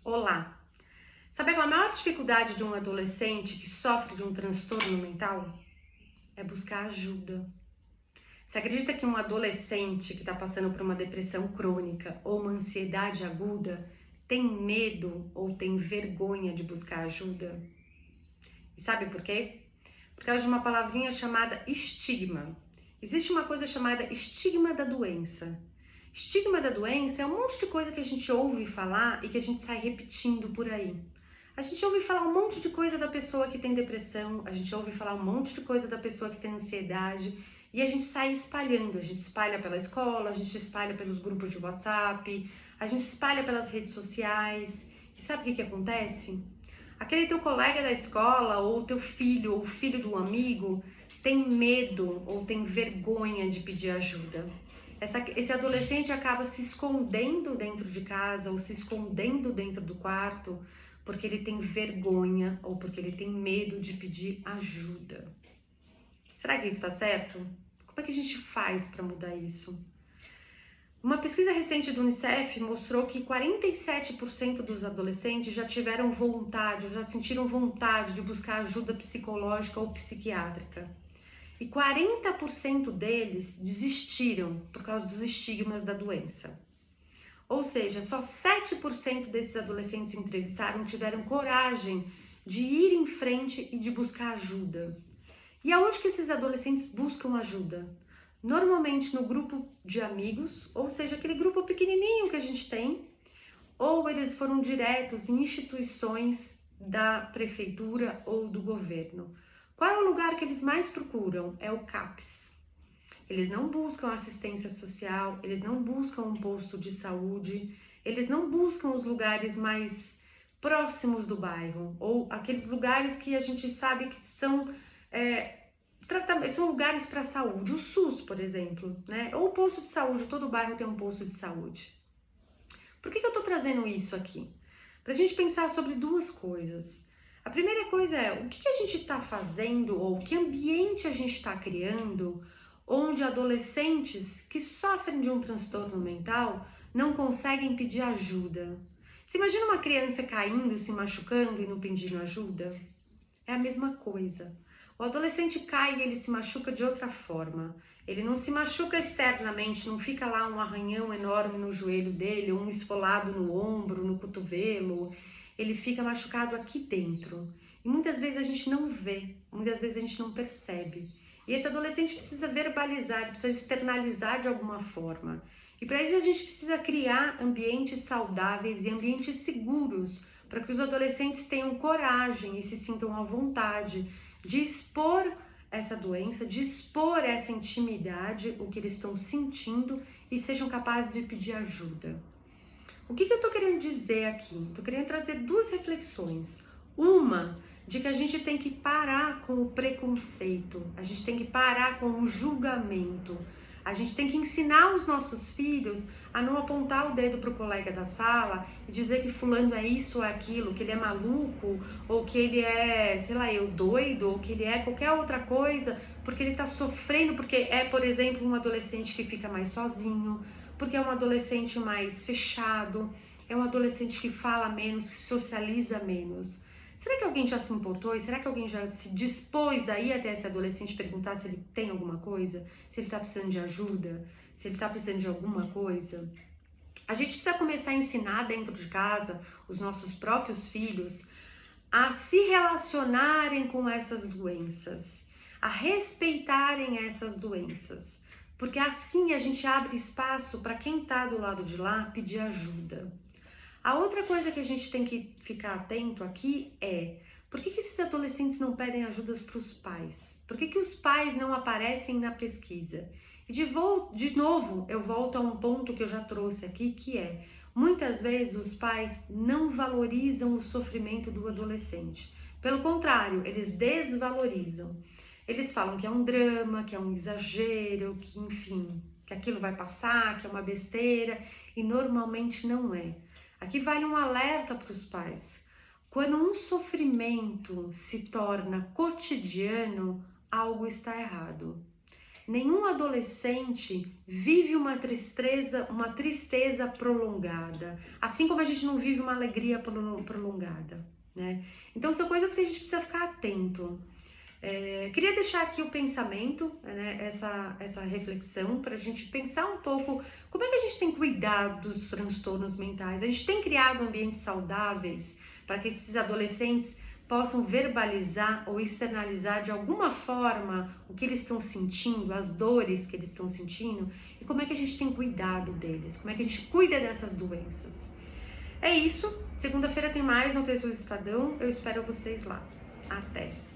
Olá! Sabe qual a maior dificuldade de um adolescente que sofre de um transtorno mental? É buscar ajuda. Você acredita que um adolescente que está passando por uma depressão crônica ou uma ansiedade aguda tem medo ou tem vergonha de buscar ajuda? E sabe por quê? Por causa de uma palavrinha chamada estigma. Existe uma coisa chamada estigma da doença. Estigma da doença é um monte de coisa que a gente ouve falar e que a gente sai repetindo por aí. A gente ouve falar um monte de coisa da pessoa que tem depressão, a gente ouve falar um monte de coisa da pessoa que tem ansiedade e a gente sai espalhando. A gente espalha pela escola, a gente espalha pelos grupos de WhatsApp, a gente espalha pelas redes sociais. E sabe o que acontece? Aquele teu colega da escola, ou teu filho, ou o filho de um amigo, tem medo ou tem vergonha de pedir ajuda. Esse adolescente acaba se escondendo dentro de casa ou se escondendo dentro do quarto porque ele tem vergonha ou porque ele tem medo de pedir ajuda. Será que isso está certo? Como é que a gente faz para mudar isso? Uma pesquisa recente do Unicef mostrou que 47% dos adolescentes já tiveram vontade, já sentiram vontade de buscar ajuda psicológica ou psiquiátrica. E 40% deles desistiram por causa dos estigmas da doença. Ou seja, só 7% desses adolescentes entrevistados tiveram coragem de ir em frente e de buscar ajuda. E aonde que esses adolescentes buscam ajuda? Normalmente no grupo de amigos, ou seja, aquele grupo pequenininho que a gente tem, ou eles foram diretos em instituições da prefeitura ou do governo. Qual é o lugar que eles mais procuram? É o CAPS. Eles não buscam assistência social, eles não buscam um posto de saúde, eles não buscam os lugares mais próximos do bairro, ou aqueles lugares que a gente sabe que são lugares para saúde, o SUS, por exemplo, né? Ou o posto de saúde, todo bairro tem um posto de saúde. Por que eu tô trazendo isso aqui? Pra gente pensar sobre duas coisas. A primeira coisa é o que a gente está fazendo ou que ambiente a gente está criando onde adolescentes que sofrem de um transtorno mental não conseguem pedir ajuda. Você imagina uma criança caindo, se machucando e não pedindo ajuda? É a mesma coisa. O adolescente cai e ele se machuca de outra forma. Ele não se machuca externamente, não fica lá um arranhão enorme no joelho dele, um esfolado no ombro, no cotovelo. Ele fica machucado aqui dentro. E muitas vezes a gente não vê, muitas vezes a gente não percebe. E esse adolescente precisa verbalizar, ele precisa externalizar de alguma forma. E para isso a gente precisa criar ambientes saudáveis e ambientes seguros para que os adolescentes tenham coragem e se sintam à vontade de expor essa doença, de expor essa intimidade, o que eles estão sentindo e sejam capazes de pedir ajuda. O que eu tô querendo dizer aqui? Tô querendo trazer duas reflexões. Uma, de que a gente tem que parar com o preconceito, a gente tem que parar com o julgamento, a gente tem que ensinar os nossos filhos a não apontar o dedo pro colega da sala e dizer que fulano é isso ou aquilo, que ele é maluco, ou que ele é, sei lá, eu doido, ou que ele é qualquer outra coisa, porque ele tá sofrendo, porque é, por exemplo, um adolescente que fica mais sozinho, porque é um adolescente mais fechado, é um adolescente que fala menos, que socializa menos. Será que alguém já se importou? E será que alguém já se dispôs a ir até esse adolescente perguntar se ele tem alguma coisa? Se ele tá precisando de ajuda? Se ele tá precisando de alguma coisa? A gente precisa começar a ensinar dentro de casa os nossos próprios filhos a se relacionarem com essas doenças, a respeitarem essas doenças, porque assim a gente abre espaço para quem está do lado de lá pedir ajuda. A outra coisa que a gente tem que ficar atento aqui é por que esses adolescentes não pedem ajudas para os pais? Por que os pais não aparecem na pesquisa? E de novo, eu volto a um ponto que eu já trouxe aqui, que é muitas vezes os pais não valorizam o sofrimento do adolescente. Pelo contrário, eles desvalorizam. Eles falam que é um drama, que é um exagero, que enfim, que aquilo vai passar, que é uma besteira, e normalmente não é. Aqui vale um alerta para os pais. Quando um sofrimento se torna cotidiano, algo está errado. Nenhum adolescente vive uma tristeza prolongada, assim como a gente não vive uma alegria prolongada, né? Então são coisas que a gente precisa ficar atento. Queria deixar aqui o pensamento, né, essa reflexão, para a gente pensar um pouco como é que a gente tem cuidado dos transtornos mentais. A gente tem criado ambientes saudáveis para que esses adolescentes possam verbalizar ou externalizar de alguma forma o que eles estão sentindo, as dores que eles estão sentindo, e como é que a gente tem cuidado deles, como é que a gente cuida dessas doenças. É isso, segunda-feira tem mais no Texto do Estadão, eu espero vocês lá. Até!